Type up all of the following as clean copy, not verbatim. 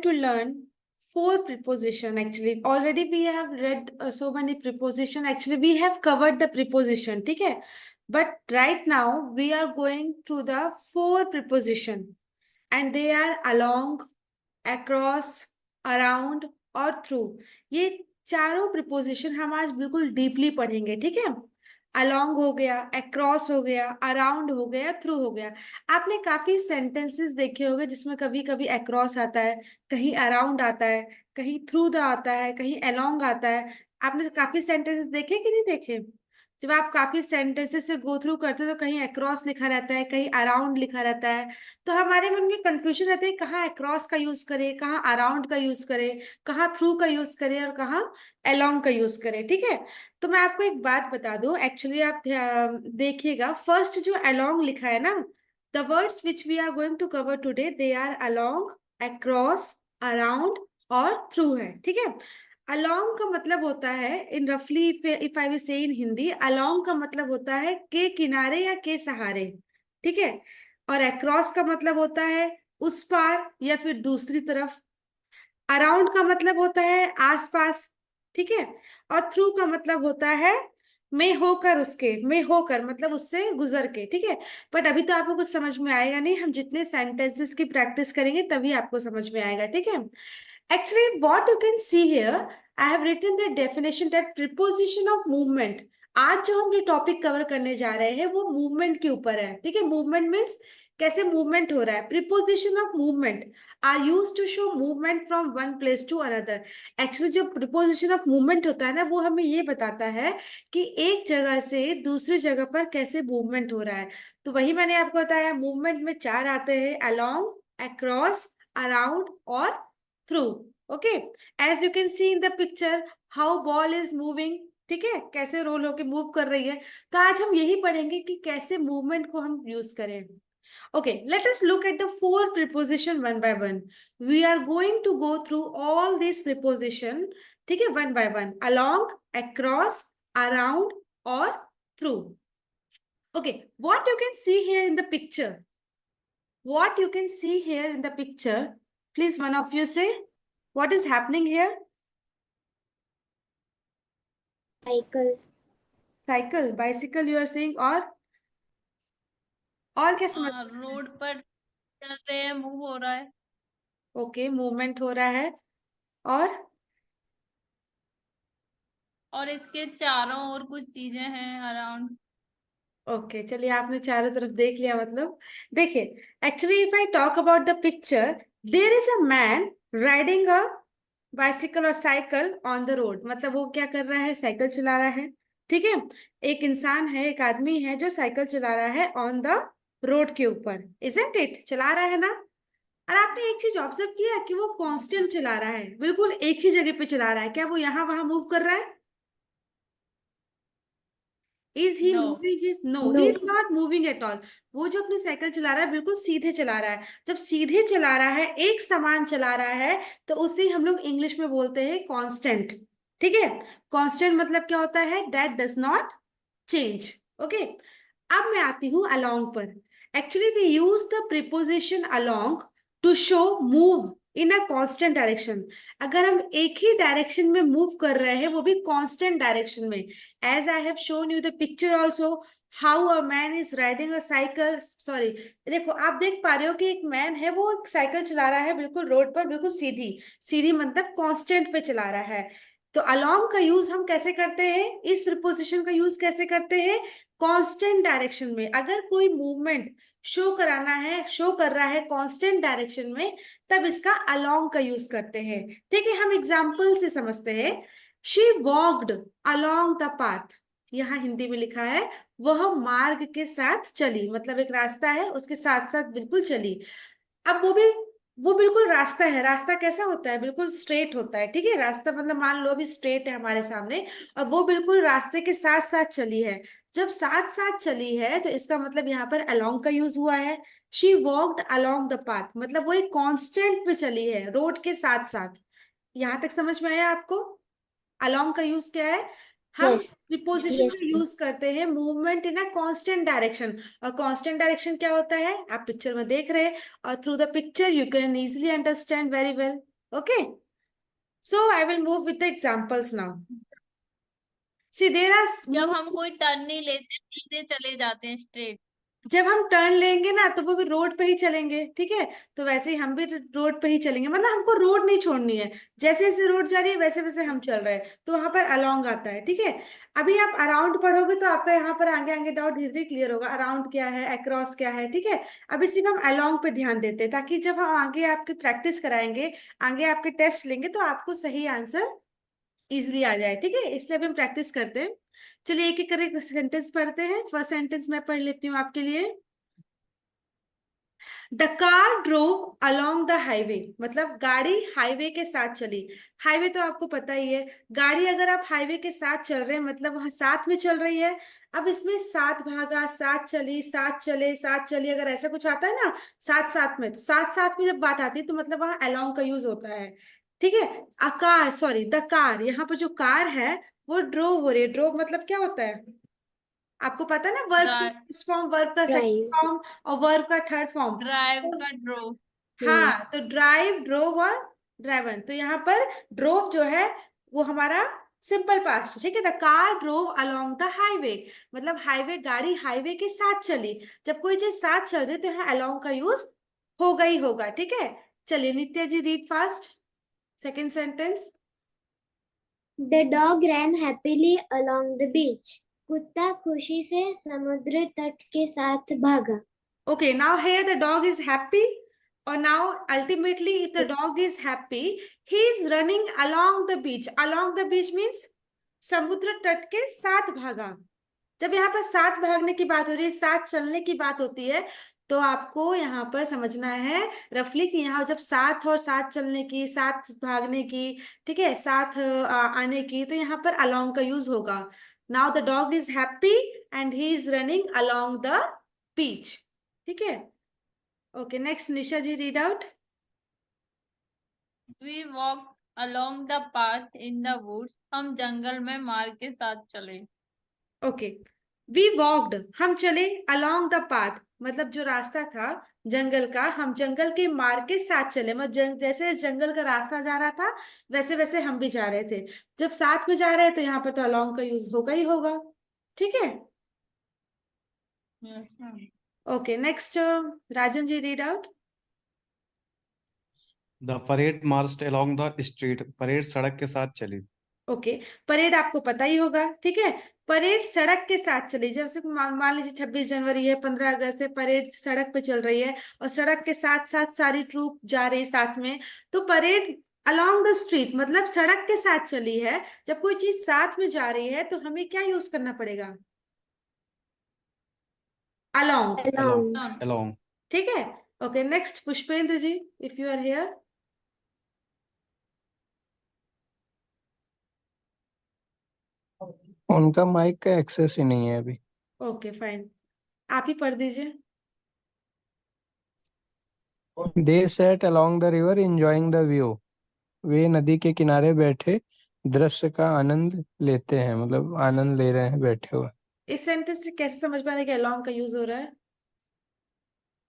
to learn four preposition. Actually, already we have read so many preposition. Actually, we have covered the preposition. ठीक है? But right now we are going through the four preposition, and they are along, across, around और through. ये चारों preposition हम आज बिल्कुल deeply पढ़ेंगे. ठीक है? अलोंग हो गया, अक्रॉस हो गया, अराउंड हो गया, थ्रू हो गया. आपने काफी सेंटेंसेस देखे होंगे जिसमें कभी कभी अक्रॉस आता है, कहीं अराउंड आता है, कहीं थ्रू द आता है, कहीं अलोंग आता है. आपने काफी सेंटेंसेस देखे कि नहीं देखे? जब आप काफी सेंटेंसेस से गो थ्रू करते हो तो कहीं अक्रॉस लिखा रहता है, कहीं अराउंड लिखा रहता है. तो हमारे मन में कंफ्यूजन रहता है कहाँ अक्रॉस का यूज करें, कहाँ अराउंड का यूज करें, कहाँ थ्रू का यूज करें और कहाँ अलोंग का यूज करें. ठीक है? तो मैं आपको एक बात बता दूं. एक्चुअली आप देखिएगा, फर्स्ट जो अलोंग लिखा है ना, the words which we are going to cover today they are along, across, around और थ्रू है. ठीक है? अलोंग का मतलब होता है, इन रफली if I will say in Hindi, along का मतलब होता है के किनारे या के सहारे. ठीक है? और अक्रॉस का मतलब होता है उस पार या फिर दूसरी तरफ. अराउंड का मतलब होता है आसपास. ठीक है? और थ्रू का मतलब होता है में होकर, उसके में होकर मतलब उससे गुजर के. ठीक है? बट अभी तो आपको कुछ समझ में आएगा नहीं, हम जितने सेंटेंसेस की प्रैक्टिस करेंगे तभी आपको समझ में आएगा. ठीक है? Actually what you can see here, I have written the definition that preposition of movement. आज जो हम जो टॉपिक कवर करने जा रहे हैं वो मूवमेंट के ऊपर है. ठीक है? मूवमेंट मीन्स कैसे मूवमेंट हो रहा है. Preposition of movement are use to show movement from one place to another. Actually जो प्रीपोजिशन ऑफ मूवमेंट होता है ना, वो हमें ये बताता है कि एक जगह से दूसरी जगह पर कैसे मूवमेंट हो रहा है. तो वही मैंने आपको बताया, मूवमेंट में चार आते हैं: अलोंग, अक्रॉस, अराउंड और through. Okay? As you can see in the picture how ball is moving. ठीक है? कैसे रोल होके मूव कर रही है. तो आज हम यही पढ़ेंगे कि कैसे मूवमेंट को हम यूज करें. Okay, let us look at the four preposition one by one. We are going to go through all these preposition, ठीक है, one by one. Along, across, around or through. Okay, what you can see here in the picture? What you can see here in the picture? Please, one of you say, what is happening here? Cycle. Cycle, bicycle you are saying, और क्या समझ? Road पर चल रहे हैं, move हो रहा है. ओके, मूवमेंट हो रहा है. और इसके चारों ओर कुछ चीजें हैं अराउंड. ओके, चलिए आपने चारों तरफ देख लिया. मतलब देखिए, actually if I talk about the picture, there is a man riding a bicycle और साइकिल ऑन द रोड. मतलब वो क्या कर रहा है? साइकिल चला रहा है. ठीक है? एक इंसान है, एक आदमी है जो साइकिल चला रहा है ऑन द रोड के ऊपर. Isn't it? चला रहा है ना? और आपने एक चीज ऑब्जर्व किया कि वो कांस्टेंट चला रहा है, बिल्कुल एक ही जगह पे चला रहा है. क्या वो यहाँ वहां मूव कर रहा है? Is he No. Moving? His no, he is not moving at all. वो जो अपनी साइकिल चला रहा है बिल्कुल सीधे चला रहा है. जब सीधे चला रहा है, एक समान चला रहा है, तो उसे हम लोग इंग्लिश में बोलते हैं कांस्टेंट. ठीक है? कांस्टेंट मतलब क्या होता है? That does not change. Okay? अब मैं आती हूँ अलोंग पर. Actually we use the preposition along to show move in a constant direction. अगर हम एक ही डायरेक्शन में मूव कर रहे हैं, वो भी कांस्टेंट डायरेक्शन में. As I have shown you the picture also, how a man is riding a cycle. Sorry, देखो आप देख पा रहे हो कि एक मैन है, वो एक साइकिल चला रहा है बिल्कुल रोड पर, बिल्कुल सीधी. सीधी मतलब कांस्टेंट पे चला रहा है. तो अलोंग का यूज हम कैसे करते हैं? इस प्रिपोजिशन का यूज कैसे करते हैं? कांस्टेंट डायरेक्शन में. अगर कोई मूवमेंट शो कराना है, शो कर रहा है कांस्टेंट डायरेक्शन में, तब इसका अलोंग का यूज करते हैं. ठीक है? हम एग्जाम्पल से समझते हैं. She walked along the path. यहाँ हिंदी में लिखा है वह मार्ग के साथ चली. मतलब एक रास्ता है, उसके साथ साथ बिल्कुल चली. अब वो बिल्कुल रास्ता है. रास्ता कैसा होता है? बिल्कुल स्ट्रेट होता है. ठीक है? रास्ता मतलब मान लो अभी स्ट्रेट है हमारे सामने, और वो बिल्कुल रास्ते के साथ साथ चली है. जब साथ साथ चली है तो इसका मतलब यहाँ पर अलोंग का यूज हुआ है. She walked along the path, मतलब वो एक कांस्टेंट पे चली है, रोड के साथ साथ. यहाँ तक समझ में आया आपको? अलोंग का यूज क्या है? हम यस. Preposition yes. का यूज करते हैं movement in a constant direction. और कांस्टेंट डायरेक्शन क्या होता है? आप पिक्चर में देख रहे हैं, और through the picture you can easily understand very well. Okay, so I will move with the examples now. See, there are जब हम कोई टर्न नहीं लेते, सीधे चले जाते हैं स्ट्रेट। जब हम टर्न लेंगे ना तो वो भी रोड पे ही चलेंगे, ठीक है। तो वैसे ही हम भी रोड पे ही चलेंगे, मतलब हमको रोड नहीं छोड़नी है। जैसे जैसे रोड जा रही है वैसे वैसे हम चल रहे हैं, तो वहां पर अलोंग आता है, ठीक है। अभी आप अराउंड पढ़ोगे तो आपका यहाँ पर आगे आगे डाउट धीरे क्लियर होगा, अराउंड क्या है, अक्रॉस क्या है, ठीक है। अभी सिर्फ हम अलोंग पे ध्यान देते हैं, ताकि जब हम आगे आपकी प्रैक्टिस कराएंगे, आगे आपके टेस्ट लेंगे, तो आपको सही आंसर इजिली आ जाए, ठीक है। इसलिए अभी हम प्रैक्टिस करते हैं। चलिए एक एक करके सेंटेंस पढ़ते हैं। फर्स्ट सेंटेंस मैं पढ़ लेती हूँ आपके लिए। The car drove along the highway, मतलब गाड़ी हाईवे के साथ चली। हाईवे तो आपको पता ही है, गाड़ी अगर आप हाईवे के साथ चल रहे हैं मतलब वहां साथ में चल रही है। अब इसमें साथ भागा, साथ चली, साथ चले, साथ चली, अगर ऐसा कुछ आता है ना साथ साथ में, तो साथ साथ में जब बात आती है तो मतलब वहां अलोंग का यूज होता है, ठीक है। A car, sorry the car, यहाँ पर जो कार है वो ड्रोव हो रही है। ड्रोव मतलब क्या होता है, आपको पता है ना, वर्ब का ड्राइव, फर्स्ट फॉर्म, वर्ब का सेकंड drive. फॉर्म और वर्ब का थर्ड फॉर्म। ड्राइव का ड्रो। Hmm. हाँ, तो ड्राइव, ड्रोव और ड्राइवन, तो यहाँ पर ड्रोव जो है वो हमारा सिंपल पास्ट, ठीक है। The car drove along the highway, मतलब हाईवे, गाड़ी हाईवे के साथ चली। जब कोई चीज साथ चल रही है तो यहाँ अलोंग का यूज होगा ही होगा, ठीक है। चलिए Nitya ji read fast second sentence. The dog ran happily along the beach. कुत्ता खुशी से समुद्र तट के साथ भागा. Okay, now here the dog is happy, or now ultimately if the dog is happy, he is running along the beach. Along the beach means समुद्र तट के साथ भागा। जब यहाँ पर साथ भागने की बात हो रही है, साथ चलने की बात होती है, तो आपको यहाँ पर समझना है रफली कि यहाँ जब साथ और साथ चलने की, साथ भागने की, ठीक है, साथ आने की, तो यहाँ पर along का यूज होगा। Now the dog is happy and he is running along the beach, ठीक है। Okay next Nisha ji read out. We walk along the path in the woods, हम जंगल में मार्ग के साथ चले। ओके, वी वॉकड, हम चले, अलोंग द पाथ मतलब जो रास्ता था जंगल का, हम जंगल के मार्ग के साथ चले, मतलब जैसे जंगल का रास्ता जा रहा था वैसे वैसे हम भी जा रहे थे। जब साथ में जा रहे हैं तो यहाँ पर तो अलोंग का यूज होगा ही होगा, ठीक है। Yes, ma'am. Okay next Rajan ji read out. The parade marched along the street, parade सड़क के साथ चली। ओके, परेड आपको पता ही होगा, ठीक है। परेड सड़क के साथ चली, जैसे मान लीजिए 26 जनवरी है, 15 अगस्त है, परेड सड़क पे चल रही है और सड़क के साथ साथ सारी ट्रूप जा रही है साथ में, तो परेड अलोंग द स्ट्रीट मतलब सड़क के साथ चली है। जब कोई चीज साथ में जा रही है तो हमें क्या यूज करना पड़ेगा, अलोंग, Along. अलोंग। ठीक है। Okay next Pushpendra ji, if you are here. उनका माइक का एक्सेस ही नहीं है अभी। ओके फाइन, आप ही पढ़ दीजिए। दे sat along the river enjoying the view. वे नदी के किनारे बैठे दृश्य का आनंद लेते हैं, मतलब आनंद ले रहे हैं बैठे हुए। इस सेंटेंस से कैसे समझ पा रहे हैं कि अलोंग का यूज हो रहा है।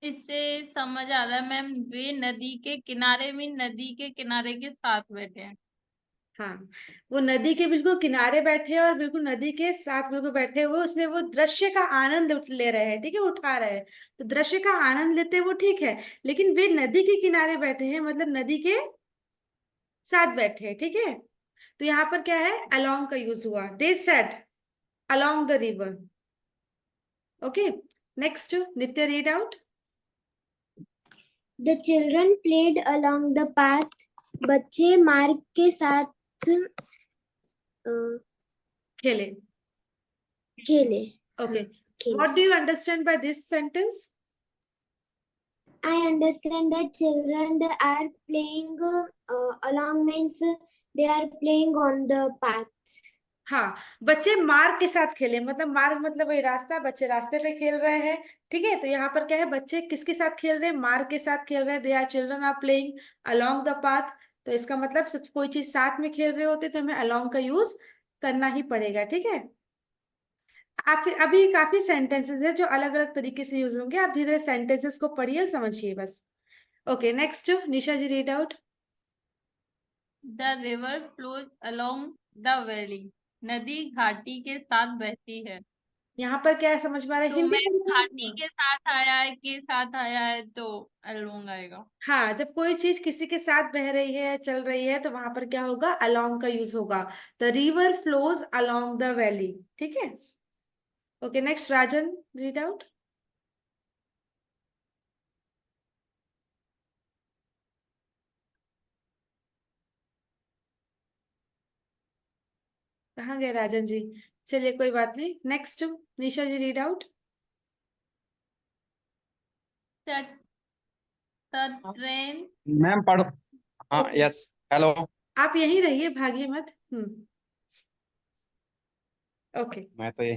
इससे समझ आ रहा है मैम, वे नदी के किनारे में नदी के किनारे के साथ बैठे हैं। हाँ, वो नदी के बिल्कुल किनारे बैठे हैं और बिल्कुल नदी के साथ बिल्कुल बैठे हुए, उसमें वो दृश्य का आनंद ले रहे हैं, ठीक है, उठा रहे हैं। तो दृश्य का आनंद लेते हैं वो ठीक है, लेकिन वे नदी के किनारे बैठे हैं मतलब नदी के साथ बैठे हैं, ठीक है। तो यहाँ पर क्या है, अलोंग का यूज हुआ, they set along the river. Okay next Nitya read out. The children played along the path. बच्चे मार्ग के साथ खेले। खेले. ओके, खेले. What do you understand by this sentence. I understand that children are playing along means they are playing on the path. हाँ, बच्चे मार्ग के साथ खेले, मतलब मार्ग मतलब वही रास्ता, बच्चे रास्ते पे खेल रहे हैं, ठीक है। तो यहाँ पर क्या है, बच्चे किसके साथ खेल रहे हैं, मार्ग के साथ खेल रहे हैं। They are children are playing along the path, तो इसका मतलब सब कोई चीज साथ में खेल रहे होते तो हमें अलोंग का यूज करना ही पड़ेगा, ठीक है। आप अभी काफी सेंटेंसेस है जो अलग अलग तरीके से यूज होंगे, आप धीरे धीरे सेंटेंसेस को पढ़िए समझिए बस। Okay next Nisha ji read out. The river flows along the valley. नदी घाटी के साथ बहती है। यहाँ पर क्या है समझ में आ रहा है? तो हिंदी मैं में लिखा घाटी हुआ। के साथ आया है, के साथ आया है, तो अलोंग आएगा। हाँ, जब कोई चीज किसी के साथ बह रही है, चल रही है, तो वहां पर क्या होगा? अलोंग का यूज होगा। The river flows along the valley. ठीक है। Okay, next Rajan, read out. कहाँ गए राजन जी? चलिए कोई बात नहीं, next Nisha ji, read out. The train ma'am पढ़ो। हाँ, ओके, यस। हेलो। आप यहीं रहिए, भागिए मत। ओके। मैं तो ये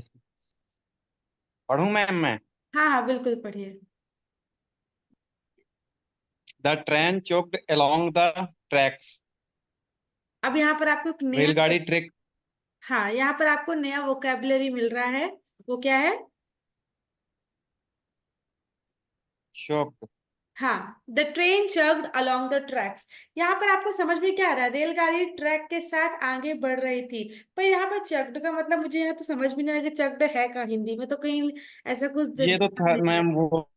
पढ़ूं मैम मैं। हाँ हाँ, बिल्कुल पढ़िए। The train choked along the tracks. अब यहाँ पर आपको एक नया, रेलगाड़ी ट्रैक हाँ, यहाँ पर आपको नया वोकेबलरी मिल रहा है। वो क्या है? चोक्ड। हाँ, the train chugged along the tracks. यहाँ पर आपको समझ में क्या आ रहा है? रेलगाड़ी ट्रैक के साथ आगे बढ़ रही थी। पर यहाँ पर चग्ड का मतलब मुझे यहाँ तो समझ में नहीं आ रहा कि चग्ड है का हिंदी में, तो कहीं ऐसा कुछ ये तो दिखा था नहीं रहा। मैम वो।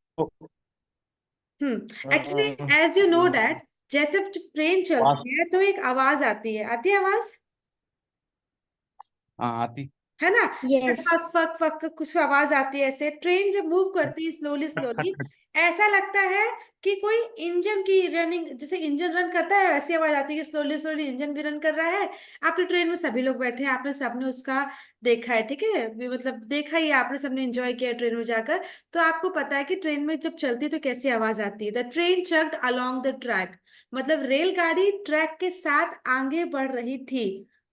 Actually, as you know that, जैसे ट्रेन पास। चलती है तो एक आवाज आती है, आवाज, हाँ आती। है ना? Yes. पक पक पक पक कुछ आवाज आती है। ऐसे ट्रेन जब मूव करती है स्लोली खट खट स्लोली, खट। ऐसा लगता है कि कोई इंजन की रनिंग, जैसे इंजन रन करता है वैसी आवाज आती है कि स्लोली स्लोली इंजन भी रन कर रहा है। आप तो ट्रेन में सभी लोग बैठे हैं, आपने सबने उसका देखा है, ठीक है, मतलब देखा ही है आपने, सबने एंजॉय किया है ट्रेन में जाकर। तो आपको पता है कि ट्रेन में जब चलती है तो कैसी आवाज आती है। The train chugged along the track, मतलब रेलगाड़ी ट्रैक के साथ आगे बढ़ रही थी।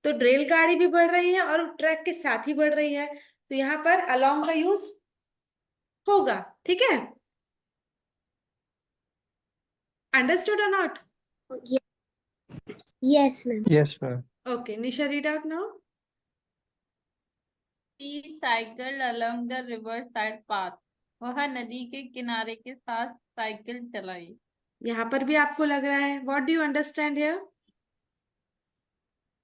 तो रेलगाड़ी भी बढ़ रही है और ट्रैक के साथ ही बढ़ रही है, तो यहाँ पर अलोंग का यूज होगा। ठीक है, अंडरस्टूड और not? Ye- Yes, ma'am. Yes, ma'am. Okay, Nisha, read out now. She cycle along the river side path. वह नदी के किनारे के साथ साइकिल चलाई। यहाँ पर भी आपको लग रहा है, what do you understand here?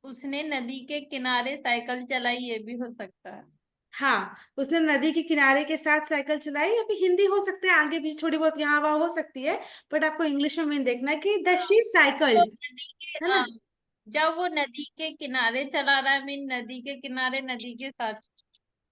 उसने नदी के किनारे साइकिल चलाई, ये भी हो सकता है। हाँ, उसने नदी के किनारे के साथ साइकिल चलाई, या फिर हिंदी हो सकता है, आगे भी थोड़ी बहुत यहाँ वहाँ हो सकती है। बट आपको इंग्लिश में मेन देखना है कि द हाँ, शी तो साइकिल्ड, नदी के, है ना? हाँ, जब वो नदी के किनारे चला रहा है, मीन नदी के किनारे नदी के साथ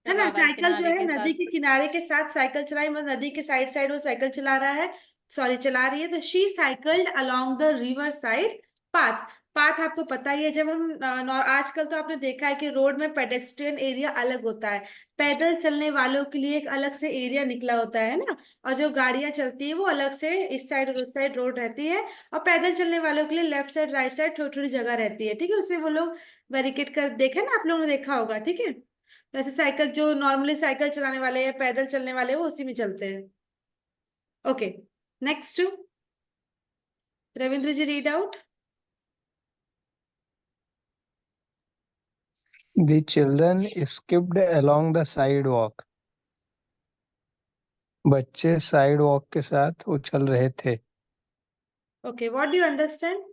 है ना? चला रहा है, साइकिल जो किनारे है, के नदी साथ। के किनारे के साथ साइकिल चलाई, मतलब नदी के साइड साइड वो साइकिल चला रहा है, सॉरी चला रही है। तो she cycled along the river side path. Path आपको पता ही है, जब हम आजकल तो आपने देखा है कि रोड में पेडेस्ट्रियन एरिया अलग होता है, पैदल चलने वालों के लिए एक अलग से एरिया निकला होता है ना, और जो गाड़ियां चलती है वो अलग से इस साइड और उस साइड रोड रहती है, और पैदल चलने वालों के लिए लेफ्ट साइड राइट साइड थोड़ी थोड़ी जगह रहती है, ठीक है, उसे वो लोग बैरिकेड कर, देखा ना, आप लोगों ने देखा होगा, ठीक है। वैसे साइकिल जो नॉर्मली साइकिल चलाने वाले या पैदल चलने वाले वो उसी में चलते हैं। Okay, next Ravindra ji, read out. The children skipped along the sidewalk. बच्चे साइड वॉक के साथ उछल रहे थे। Okay, what do you understand?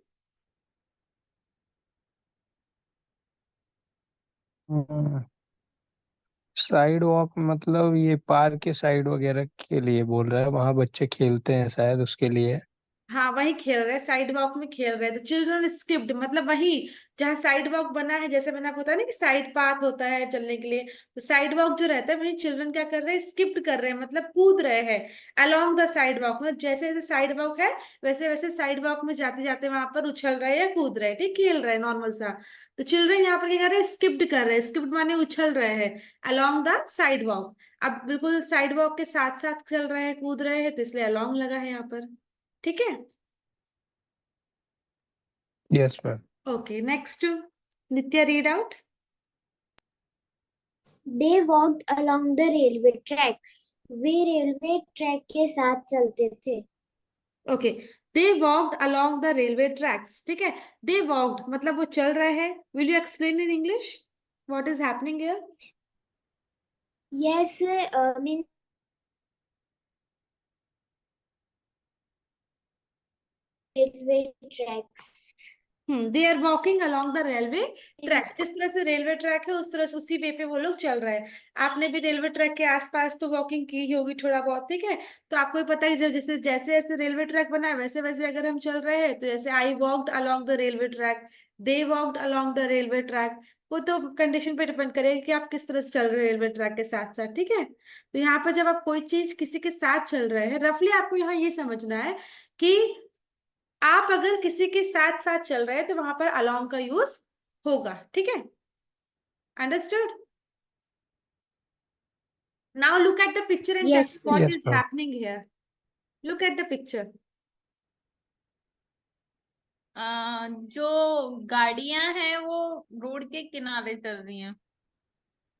Sidewalk मतलब ये पार्क के साइड वगैरह के लिए बोल रहा है, वहां बच्चे खेलते हैं शायद उसके लिए। हाँ, वही खेल रहे, साइड वॉक में खेल रहे, तो चिल्ड्रन स्किप्ड मतलब वही जहाँ साइड वॉक बना है, जैसे मैंने आपको बताया ना कि साइड पाथ होता है चलने के लिए, तो साइड वॉक जो रहता है वही चिल्ड्रन क्या कर रहे हैं? स्किप्ड कर रहे हैं, मतलब कूद रहे हैं अलोंग द साइड वॉक में। जैसे जैसे साइड वॉक है वैसे वैसे साइड वॉक में जाते जाते वहां पर उछल रहे हैं या कूद रहे हैं, ठीक, खेल रहे हैं नॉर्मल सा। तो चिल्ड्रन यहाँ पर क्या कर रहे हैं? स्किप्ड कर रहे हैं, स्किप्ड माने उछल रहे हैं अलोंग द साइड वॉक। अब बिल्कुल साइड वॉक के साथ साथ चल रहे हैं, कूद रहे हैं, तो इसलिए अलोंग लगा है यहाँ पर, ठीक है। Yes ma'am. Okay, next Nitya, read out. They walked along the railway tracks. वे रेलवे ट्रैक के साथ चलते थे। Okay, they walked along the railway tracks, ठीक है। दे वॉक्ड मतलब वो चल रहे हैं। Will you explain in English what is happening here? Yes, mean railway tracks. They are walking along the railway track. Yes. जिस तरह से रेलवे ट्रैक है उस तरह से उसी वे पे वो लोग चल रहे हैं। आपने भी रेलवे ट्रैक के आसपास तो वॉकिंग की ही होगी थोड़ा बहुत, ठीक है। तो आपको भी पता है कि जैसे जैसे जैसे रेलवे ट्रैक बना है वैसे वैसे अगर हम चल रहे हैं, तो जैसे I walked along the railway track, they walked along the railway track. वो तो कंडीशन पे डिपेंड करेगा कि आप किस तरह से चल रहे हैं रेलवे ट्रैक के साथ साथ, ठीक है। तो यहाँ पर जब आप कोई चीज किसी के साथ चल रहे हैं, रफली आपको यहाँ ये समझना है कि आप अगर किसी के साथ साथ चल रहे हैं तो वहां पर along का यूज होगा, ठीक है। Understood. Now look at the picture and tell Yes, what Yes, is ma'am. Happening here. Look at the picture. जो गाड़ियां हैं वो रोड के किनारे चल रही हैं।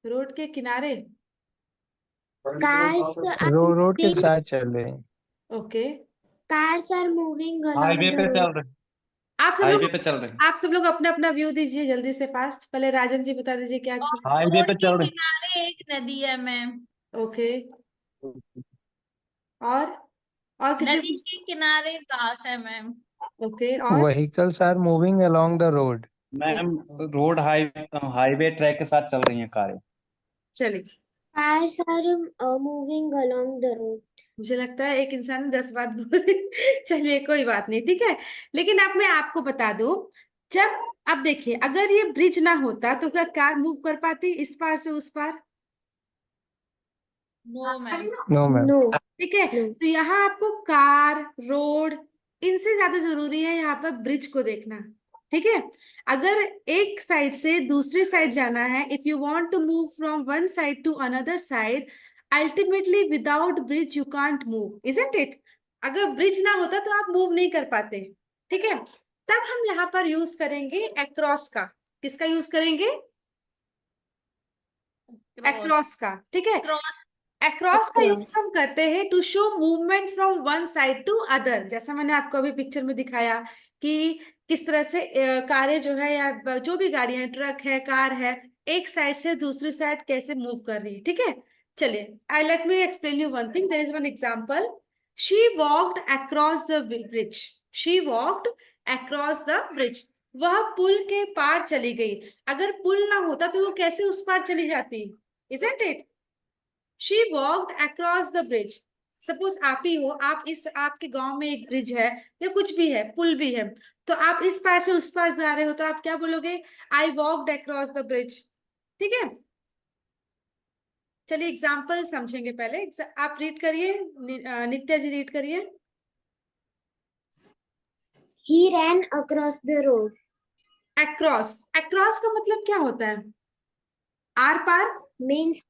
रोड के किनारे। cars are रोड के moving. साथ चल रहे हैं। Okay. Cars are moving along highway the पे road. चल रहे आप सब हाईवे लोग पे चल रहे आप सब लोग अपना अपना व्यू दीजिए जल्दी से, फास्ट। पहले राजन जी बता दीजिए क्या। और हाईवे रोड पे के चल रहे किनारे एक नदी है मैम। ओके। और और किसी नदी के किनारे घास है मैम। ओके। और Vehicles are moving along the road. Ma'am, road highway track के साथ चल रही हैं कारें। चलिए। Cars are moving along the road. मुझे लगता है एक इंसान ने 10 बात बोली। चलिए कोई बात नहीं, ठीक है। लेकिन अब मैं आपको बता दूं, जब अब देखिए अगर ये ब्रिज ना होता तो क्या कार मूव कर पाती इस पार से उस पार? No ma'am. No, ma'am. No, ठीक है। no. तो यहाँ आपको कार, रोड, इनसे ज्यादा जरूरी है यहाँ पर ब्रिज को देखना, ठीक है। अगर एक साइड से दूसरी साइड जाना है, if you want to move from one side to another side, ultimately without bridge you can't move, isn't it. अगर ब्रिज ना होता तो आप मूव नहीं कर पाते, ठीक है। तब हम यहाँ पर यूज करेंगे अक्रॉस का। किसका यूज करेंगे? अक्रॉस का, ठीक है। क्रॉस। अक्रॉस का यूज Across. हम करते हैं to show movement from one side to other. जैसा मैंने आपको अभी पिक्चर में दिखाया कि किस तरह से कारें जो है या जो भी गाड़ियां, ट्रक है, कार है, एक साइड से दूसरी साइड कैसे मूव कर रही है, ठीक है। चलिए, I let me explain you one thing. There is one example. She walked across the bridge. She walked across the bridge. वह पुल के पार चली गई। अगर पुल ना होता तो वो कैसे उस पार चली जाती? Isn't it. She walked across the bridge. Suppose आप ही हो, आप इस आपके गांव में एक ब्रिज है या कुछ भी है, पुल भी है, तो आप इस पार से उस पार जा रहे हो तो आप क्या बोलोगे? I walked across the bridge, ठीक है। चलिए एग्जाम्पल समझेंगे पहले। आप रीड करिए, नित्या जी रीड करिए। He ran across the road. Across, across का मतलब क्या होता है? आर पार, Means,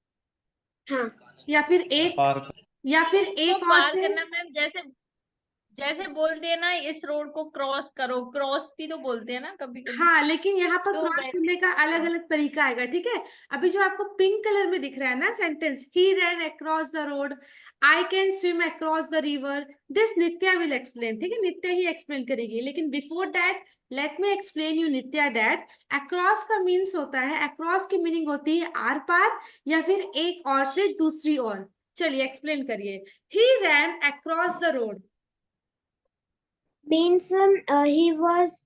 हाँ, या फिर एक, पार या फिर को एक और पार से। करना मैम, जैसे जैसे बोलते हैं ना इस रोड को क्रॉस करो, क्रॉस भी तो बोलते हैं ना कभी कभी। हाँ, लेकिन यहाँ पर तो क्रॉस करने का वैसे अलग अलग तरीका आएगा, ठीक है। अभी जो आपको पिंक कलर में दिख रहा है ना sentence, he ran across the road, I can swim across the river, this Nitya will explain, ठीक है। नित्या ही एक्सप्लेन करेगी, लेकिन before that let me explain you Nitya that across का मीन्स होता है, अक्रॉस की मीनिंग होती है आर पार या फिर एक और से दूसरी ओर। चलिए एक्सप्लेन करिए। He ran across the road. means he was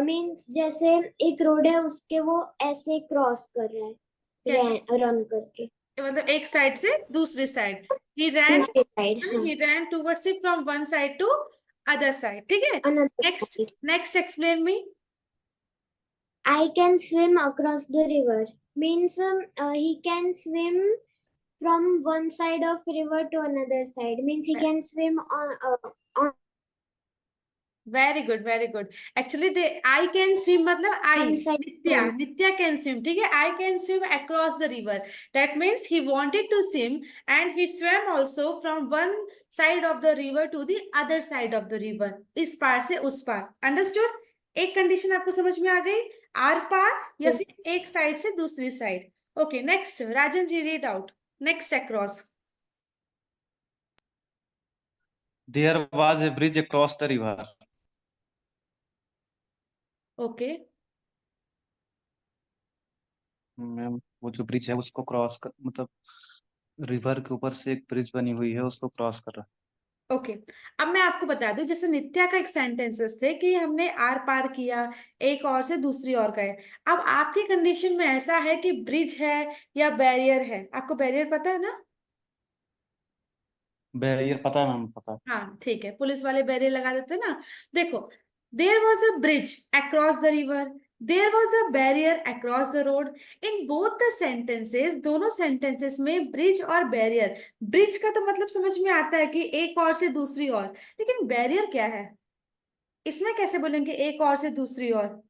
means जैसे एक रोड है उसके वो ऐसे क्रॉस कर रहा है, रन करके मतलब एक साइड से दूसरी साइड। ही रैन, दूसरी साइड, हाँ, he ran towards it from one side to other side, ठीक है। another next side. next explain me। I can swim across the river means he can swim from one side of river to another side, means he can swim on very good, very good. Actually they I can swim मतलब I, one side. Nitya, Nitya can swim, ठीक है। I can swim across the river, that means he wanted to swim and he swim also from one side of the river to the other side of the river, इस पार से उस पार। Understood. एक condition आपको समझ में आ गई, are पार या फिर एक साइड से दूसरी साइड। Okay, next Rajan ji read out next across. There was a bridge across the river. Okay. Ma'am, वो जो ब्रिज है उसको क्रॉस कर, मतलब रिवर के ऊपर से एक ब्रिज बनी हुई है, उसको क्रॉस कर रहा ओके, अब मैं आपको बता दूं, जैसे नित्या का एक सेंटेंसेस थे कि हमने आर पार किया, एक और से दूसरी ओर गए। अब आपकी कंडीशन में ऐसा है कि ब्रिज है या बैरियर है। आपको बैरियर पता है ना? बैरियर पता है मैम, पता है। हाँ ठीक है, पुलिस वाले बैरियर लगा देते हैं ना। देखो, there was a bridge across the river, there was a barrier across the road. In both the sentences, दोनों सेंटेंसेस में ब्रिज और बैरियर, ब्रिज का तो मतलब समझ में आता है कि एक और से दूसरी ओर, लेकिन बैरियर क्या है? इसमें कैसे बोलेंगे एक और से दूसरी ओर?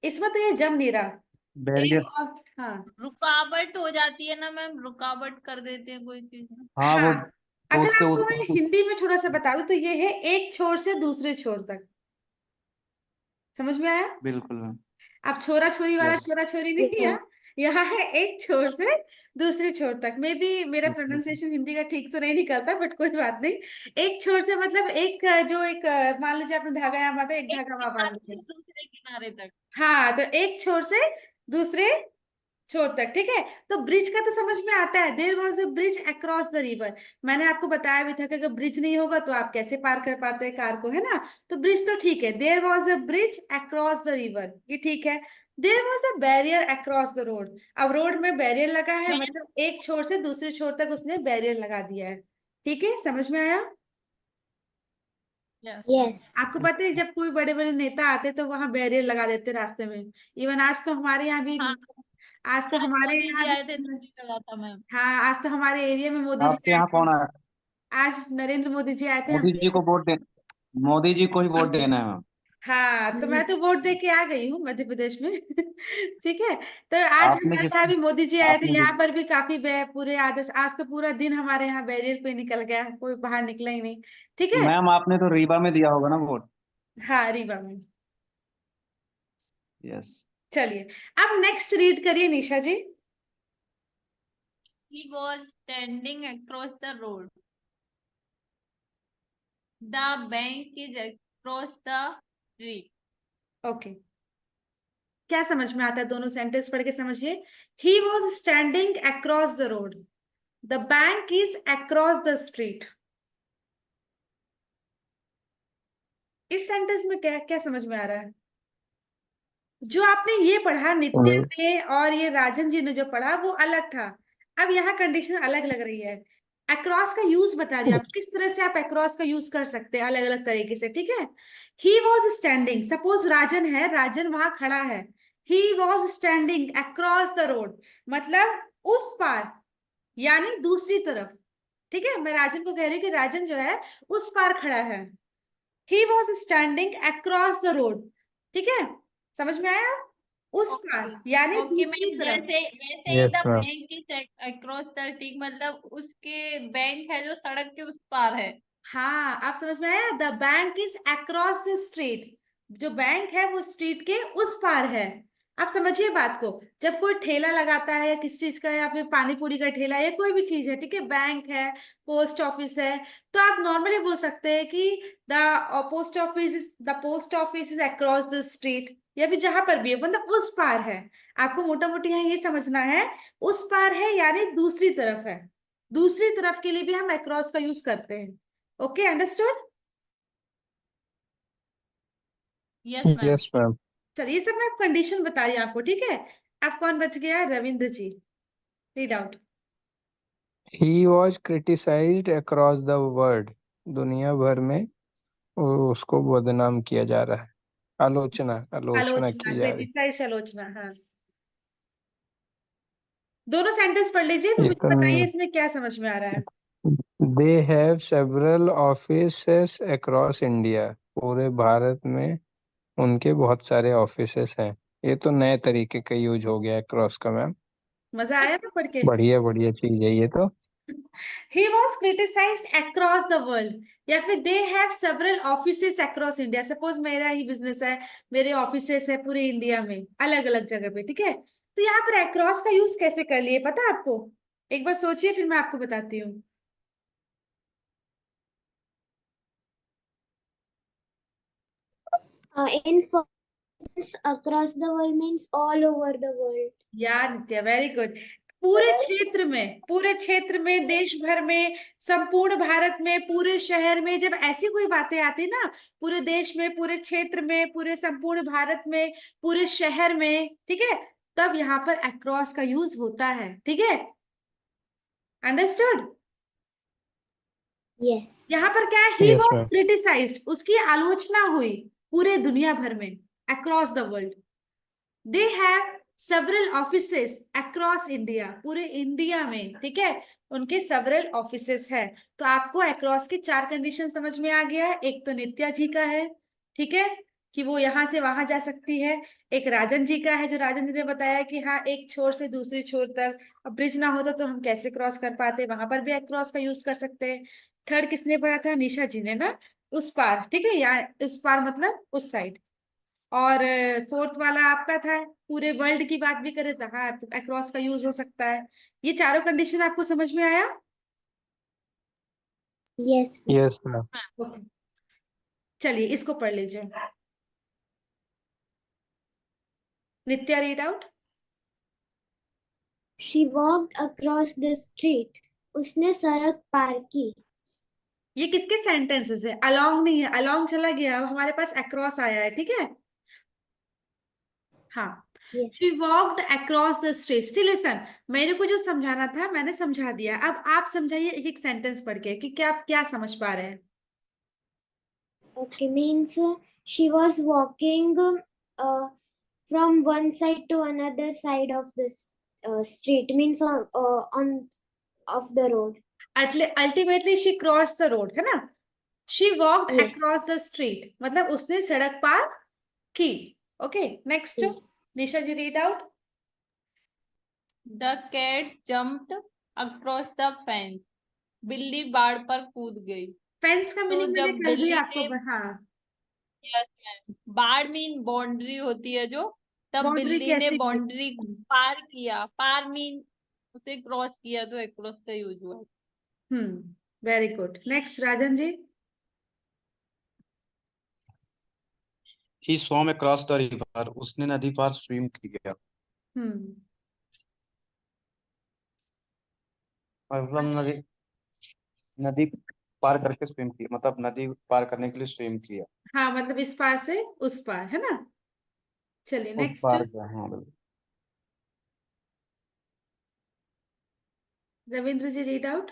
इसमें तो ये जम नहीं रहा। एक बैरियर, और, हाँ रुकावट हो जाती है ना मैम, रुकावट कर देते हैं कोई चीज में। हाँ वो हाँ, अगर उसके आपको मैं ऊपर। हिंदी में थोड़ा सा बता दूं तो ये है एक छोर से दूसरे छोर तक। समझ में आया? बिल्कुल मैम। अब छोरा छोरी वाला यस। छोरा छोरी नहीं है, Yes. यहाँ है एक छोर से दूसरे छोर तक। मे बी मेरा प्रोनाउंसिएशन हिंदी का ठीक से नहीं निकलता, बट कोई बात नहीं। एक छोर से मतलब एक जो एक मान लीजिए आपने धागा यहाँ बांधा, एक एक धागा वहां बांध किनारे से दिया। दूसरे किनारे तक। हाँ, तो एक छोर से दूसरे छोर तक, ठीक है। तो ब्रिज का तो समझ में आता है, there was a bridge across the river. मैंने आपको बताया भी था कि अगर ब्रिज नहीं होगा तो आप कैसे पार कर पाते हैं कार को, है ना? तो ब्रिज तो ठीक है, there was a bridge across the river, ये ठीक है। There was a barrier across the road, अब रोड में बैरियर लगा है, मैं मतलब एक छोर से दूसरे छोर तक उसने बैरियर लगा दिया है। ठीक है, समझ में आया? Yes ma'am. आपको Yes. पता है जब कोई बड़े बड़े नेता आते तो वहां बैरियर लगा देते रास्ते में। इवन आज तो हमारे यहाँ भी, हाँ, आज तो आज हमारे मोदी यहाँ जी आए थे भी, तभी लगा था मैम। हाँ आज तो हमारे एरिया में मोदी जी आपके आए यहाँ थे। कौन आया? आज नरेंद्र मोदी जी आए थे मोदी हमारे जी को यहाँ। वोट दे, मोदी जी को ही वोट देना है मैम। हाँ, तो मैं तो वोट दे के आ गई हूँ मध्य प्रदेश में। ठीक है, तो आज आपने हमारे किस यहाँ भी मोदी जी आए थे, आपने यहाँ किस पर भी काफी पूरे आदर्श, आज तो पूरा दिन हमारे यहाँ बैरियर पे निकल गया, कोई बाहर निकला ही नहीं। ठीक है। मैम आपने तो रीवा में दिया होगा ना वोट? हाँ, रीवा में। यस। चलिए, अब नेक्स्ट रीड करिए निशा ji. He was standing across the road. The bank is across the street. Okay, क्या समझ में आता है? दोनों सेंटेंस पढ़ के समझिए। He was standing across the road, the bank is across the street. इस सेंटेंस में क्या क्या समझ में आ रहा है? जो आपने ये पढ़ा नित्य वे ने और ये राजन जी ने जो पढ़ा वो अलग था। अब यहाँ कंडीशन अलग लग रही है। अक्रॉस का यूज बता रही है, आप किस तरह से आप अक्रॉस का यूज कर सकते हैं अलग अलग तरीके से, ठीक है। ही वॉज स्टैंडिंग, सपोज राजन है, राजन वहां खड़ा है। He was standing across the road, मतलब उस पार, यानी दूसरी तरफ। ठीक है, मैं राजन को कह रही हूँ कि राजन जो है उस पार खड़ा है। He was standing across the road, ठीक है, समझ में आया? उस ओके। पार यानी ओके दूसरी मैम, तरफ। जैसे वैसे ही yes the ma'am. Bank is across the street, मतलब उसके बैंक है जो सड़क के उस पार है। हाँ, आप समझ में आया? The bank is across the street, जो बैंक है वो स्ट्रीट के उस पार है। आप समझिए बात को। जब कोई ठेला लगाता है या किसी चीज का, या फिर पानी पूरी का ठेला या कोई भी चीज है, ठीक है, बैंक है, पोस्ट ऑफिस है, तो आप नॉर्मली बोल सकते हैं कि the post office is across the street, या फिर जहां पर भी है मतलब उस पार है। आपको मोटा मोटी यहाँ ये समझना है, उस पार है यानी दूसरी तरफ है। दूसरी तरफ के लिए भी हम अक्रॉस का यूज करते हैं। Okay, understood? Yes ma'am. Yes ma'am. चलिए, ये सब मैं कंडीशन बता रही हूँ आपको, ठीक है। अब कौन बच गया? Ravindra ji, read out. He was criticised across the world, दुनिया भर में उसको बदनाम किया जा रहा है। आलोचना आलोचना आलोचना, की जा रही। क्रिटिसाइज, आलोचना, हाँ। दोनों सेंटेंस पढ़ लीजिए, फिर एक मुझे बताइए इसमें क्या समझ में आ रहा है। They have several offices across India, पूरे भारत में उनके बहुत सारे ऑफिसेस हैं। ये तो नए तरीके का यूज हो गया अक्रॉस का मैम। मजा आया ना पढ़ के? बढ़िया बढ़िया चीज है ये तो। ही was criticised across the world, या फिर they have several offices across India. Suppose मेरा ही बिजनेस है, मेरे ऑफिसेस है पूरे इंडिया में अलग अलग जगह पे, ठीक है। तो यहाँ पर अक्रॉस का यूज कैसे कर लिए पता है आपको? एक बार सोचिए, फिर मैं आपको बताती हूँ। In first, across the world means all over the world. यार नित्या, वेरी गुड। पूरे क्षेत्र में, देश भर में, संपूर्ण भारत में, पूरे शहर में, जब ऐसी कोई बातें आती ना, पूरे देश में, पूरे क्षेत्र में, पूरे संपूर्ण भारत में, पूरे शहर में, ठीक है, तब यहाँ पर अक्रॉस का यूज होता है, ठीक है, अंडरस्टूड। Yes. यहाँ पर क्या है, ही Yes, वॉज ma'am. क्रिटिसाइज्ड, उसकी आलोचना हुई पूरे दुनिया भर में, across the world. They have several offices across India, पूरे इंडिया में, ठीक है, उनके several offices है। तो आपको अक्रॉस के 4 कंडीशन समझ में आ गया है। एक तो नित्या जी का है, ठीक है, कि वो यहाँ से वहां जा सकती है। एक राजन जी का है, जो राजन जी ने बताया कि हाँ, एक छोर से दूसरी छोर तक, अब ब्रिज ना होता तो हम कैसे क्रॉस कर पाते, वहां पर भी अक्रॉस का यूज कर सकते हैं। थर्ड किसने पढ़ा था, निशा जी ने ना, उस पार, ठीक है, या उस पार मतलब उस साइड। और फोर्थ वाला आपका था, पूरे वर्ल्ड की बात भी करें तो हाँ, अक्रॉस का यूज हो सकता है। ये चारों कंडीशन आपको समझ में आया? Yes, ma'am. Yes, ma'am. Okay, चलिए इसको पढ़ लीजिए। Nitya, read out. She walked across the street. उसने सड़क पार की। ये किसके सेंटेंसेस है, अलोंग नहीं है, अलोंग चला गया, अब हमारे पास अक्रॉस आया है, ठीक है। हाँ, she Yes. Walked across the street. See listen, मेरे को जो समझाना था मैंने समझा दिया, अब आप समझाइए एक एक सेंटेंस पढ़ के कि क्या आप क्या समझ पा रहे हैं। Okay, means she was walking from one side to another side of this street. Means on of the road. Ultimately she cross the road, है ना। She walked Yes. Across the street, मतलब उसने सड़क पार की। ओके, नेक्स्ट, की। Nisha ji, read out. The cat jumped across the fence. बिल्ली बाड़ पर कूद गई। फेंस का तो मीनिंग मैंने जब कल भी बिल्ली आपको ने हाँ, बाड़ मीन बाउंड्री होती है जो, तब बाउंड्री बिल्ली ने कैसे की। बाउंड्री को पार किया, पार मीन उसे क्रॉस किया, तो अक्रॉस का यूज हुआ। Very good, next Rajan ji. He swam across the river, उसने नदी पार स्विम किया। हम्म और मतलब नदी नदी पार करके स्विम किया, मतलब नदी पार करने के लिए स्विम किया। हाँ, मतलब इस पार से उस पार, है ना। चलिए उस नेक्स्ट, पार गया, हाँ बिल्कुल। Ravindra ji, read out.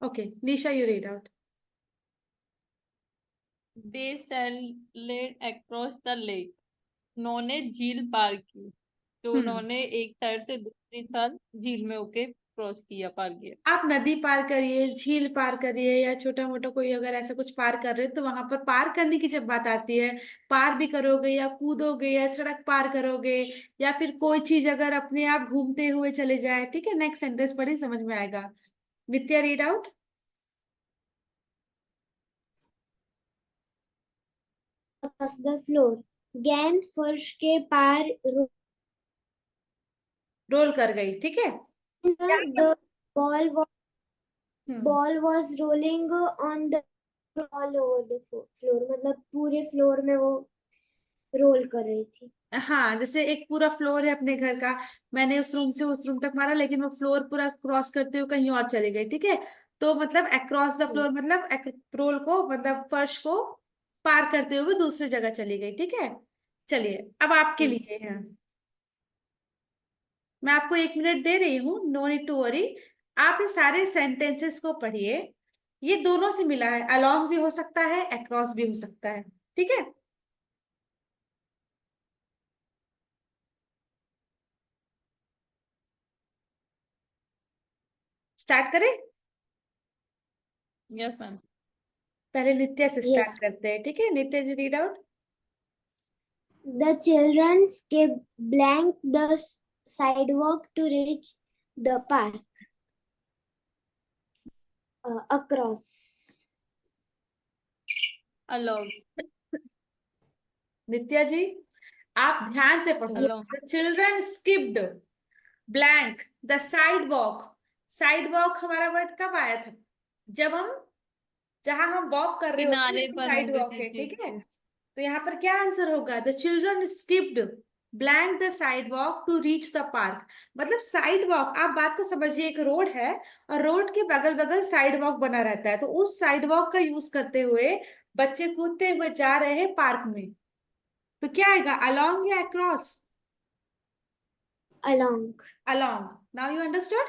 Okay, Nisha, you read out. They sailed across the lake. उन्होंने झील पार की, तो उन्होंने एक साइड से दूसरी साइड झील में होके क्रॉस किया, पार किया। आप नदी पार करिए, झील पार करिए, या छोटा मोटा कोई अगर ऐसा कुछ पार कर रहे हैं, तो वहां पर पार करने की जब बात आती है, पार भी करोगे या कूदोगे या सड़क पार करोगे, या फिर कोई चीज अगर अपने आप घूमते हुए चले जाए, ठीक है, नेक्स्ट सेंटेंस पढ़ी, समझ में आएगा। Nitya, read out. Across the floor. गेंद फर्श के पार रोल कर गई, ठीक है। the ball was hmm ball was rolling on the all over the floor. मतलब पूरे फ्लोर में वो रोल कर रही थी। हाँ, जैसे एक पूरा फ्लोर है अपने घर का, मैंने उस रूम से उस रूम तक मारा, लेकिन वो फ्लोर पूरा क्रॉस करते हुए कहीं और चली गई, ठीक है। तो मतलब अक्रॉस द फ्लोर मतलब रोल को, मतलब फर्श को पार करते हुए दूसरी जगह चली गई, ठीक है। चलिए, अब आपके लिए है, मैं आपको 1 मिनट दे रही हूँ, नो नीड टू वरी। आप ये सारे सेंटेंसेस को पढ़िए, ये दोनों से मिला है, अलोंग भी हो सकता है, अक्रॉस भी हो सकता है, ठीक है। स्टार्ट करें, यस मैम। पहले नित्या से Yes. स्टार्ट करते हैं, ठीक है। Nitya ji, read out. The children skipped blank the sidewalk to reach the park. Across. Along. Nitya ji, आप ध्यान से पढ़ो। Along. The children skipped blank the sidewalk. Sidewalk हमारा वर्ड कब आया था, जब हम, जहां हम वॉक कर रहे होते हैं किनारे पर साइड हम वॉक किसी है, चीज ठीक है। को। तो यहाँ पर क्या आंसर होगा? The children skipped blank the sidewalk to reach the park. मतलब साइड वॉक, आप बात को समझिए, एक रोड है और रोड के बगल बगल साइड वॉक बना रहता है, तो उस साइड वॉक का यूज करते हुए बच्चे कूदते हुए जा रहे हैं पार्क में। तो क्या आएगा, अलोंग या across? Along. Along. Now you understood?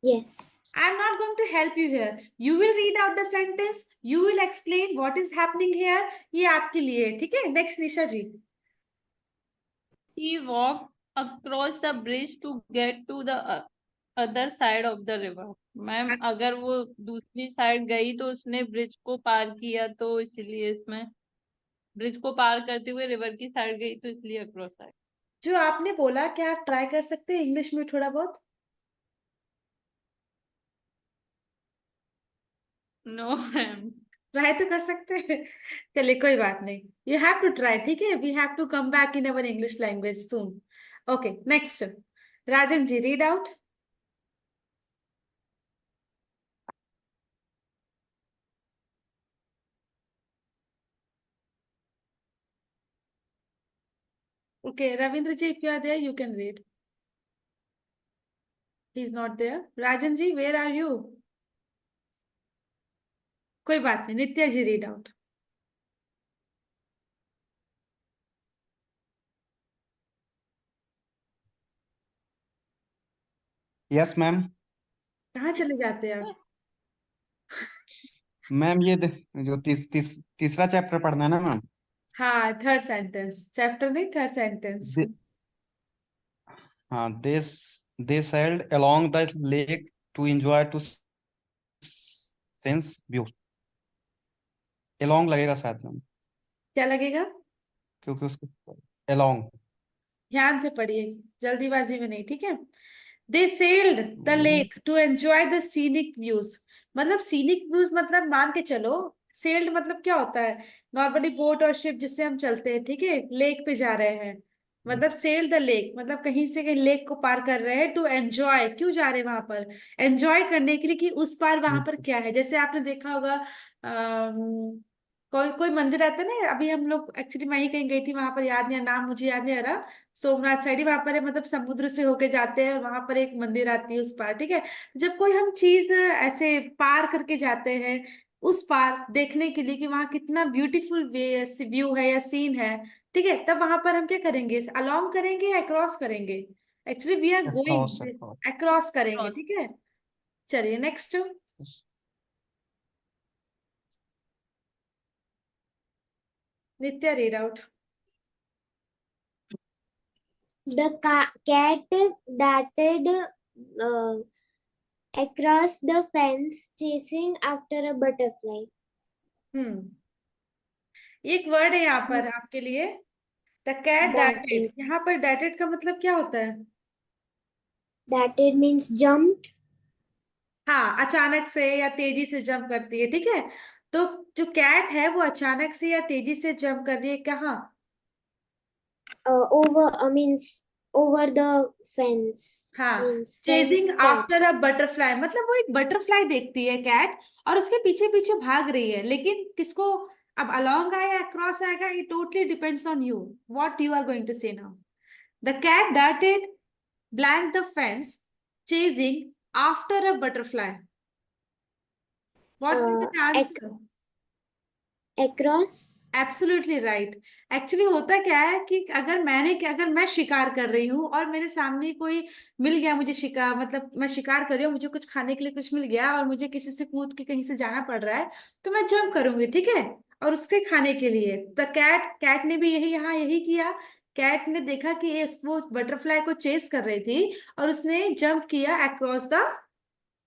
Yes. I am not going to help you here. You will read out the sentence. You will explain what is happening here. ये आपके लिए है, ठीक है? Next, Nisha ji. He walked across the bridge to get to the other side of the river. Ma'am अगर वो दूसरी side गई तो उसने ब्रिज को पार किया, तो इसलिए इसमें ब्रिज को पार करते हुए रिवर की साइड गई, तो इसलिए अक्रॉस साइड। जो आपने बोला, क्या आप ट्राई कर सकते हैं इंग्लिश में थोड़ा बहुत? No ma'am. ट्राई तो कर सकते हैं। चलिए कोई बात नहीं, यू हैव टू ट्राई, ठीक है? We have to come back in our English language soon. Okay, next, Rajan ji, read out. Okay, Ravindra ji, if you are there, you can read. He is not there. Rajan ji, where are you? कोई बात नहीं, Nitya ji, read out. Yes ma'am. कहाँ चले जाते हैं आप? Ma'am ये जो तीसरा चैप्टर पढ़ना है ना मैम। हाँ, थर्ड सेंटेंस, चैप्टर नहीं, थर्ड सेंटेंस। दे, हाँ, दे sailed along the lake to enjoy to sense view। along लगेगा शायद मैम, क्या लगेगा? क्योंकि उसको along। ध्यान से पढ़िए, जल्दीबाजी में नहीं, ठीक है? They sailed the lake to enjoy the scenic views. मतलब सीनिक व्यूज मतलब मान के चलो, सेल्ड मतलब क्या होता है? नॉर्मली बोट और शिप जिससे हम चलते हैं, ठीक है? लेक पे जा रहे हैं, मतलब सेल द लेक, मतलब कहीं से कहीं लेक को पार कर रहे हैं। टू एंजॉय, क्यों जा रहे हैं वहां पर? एंजॉय करने के लिए कि उस पार वहां पर क्या है। जैसे आपने देखा होगा, कोई कोई मंदिर रहता है ना, अभी हम लोग एक्चुअली मैं ही कहीं गई थी, वहां पर याद नहीं, नाम मुझे याद नहीं आ रहा, सोमनाथ साइड ही वहां पर है, मतलब समुद्र से होके जाते हैं और वहां पर एक मंदिर आती है उस पार, ठीक है? जब कोई हम चीज ऐसे पार करके जाते हैं उस पार देखने के लिए कि वहां कितना ब्यूटीफुल वे व्यू है या सीन है, ठीक है, तब वहां पर हम क्या करेंगे? अलोंग करेंगे या अक्रॉस करेंगे? Actually we are across going across। Across करेंगे, ठीक है? चलिए next, Nitya, read out. The cat darted uh, across the fence, chasing after a butterfly. एक वर्ड है यहाँ पर आपके लिए, द कैट Darted. डार्टेड। यहाँ पर डार्टेड का मतलब क्या होता है? Darted means jumped. हाँ, अचानक से या तेजी से जंप करती है, ठीक है? तो जो कैट है वो अचानक से या तेजी से जंप कर रही है कहाँ? Means over the fence. हाँ, Means fence chasing cat. After a butterfly, मतलब वो एक बटरफ्लाई देखती है कैट और उसके पीछे पीछे भाग रही है, लेकिन किसको? अब अलोंग आया क्रॉस आएगा, it totally depends on you, what you are going to say now. The cat darted blank the fence, chasing after a butterfly. What will be the answer? Across. Absolutely right. Actually होता क्या है कि अगर मैं शिकार कर रही हूँ और मेरे सामने कोई मिल गया, मुझे शिकार, मतलब मैं शिकार कर रही हूँ, मुझे कुछ खाने के लिए कुछ मिल गया और मुझे किसी से कूद के कहीं से जाना पड़ रहा है, तो मैं जंप करूंगी, ठीक है? और उसके खाने के लिए द कैट ने भी यही यहाँ यही किया। कैट ने देखा कि वो बटरफ्लाई को चेस कर रही थी और उसने जंप किया अक्रॉस द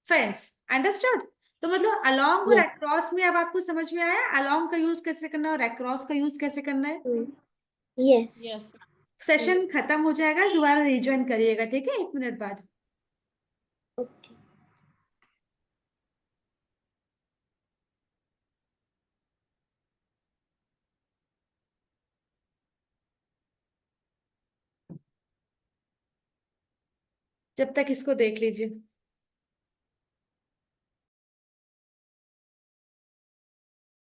फेंस। अंडरस्टूड? तो मतलब अलोंग और Yes. अक्रॉस में अब आपको समझ में आया अलोंग का यूज कैसे करना है और अक्रॉस का यूज कैसे करना है? Yes. यस। सेशन खत्म हो जाएगा, दोबारा रिज्वाइन करिएगा, ठीक है? 1 मिनट बाद। Okay. जब तक इसको देख लीजिए।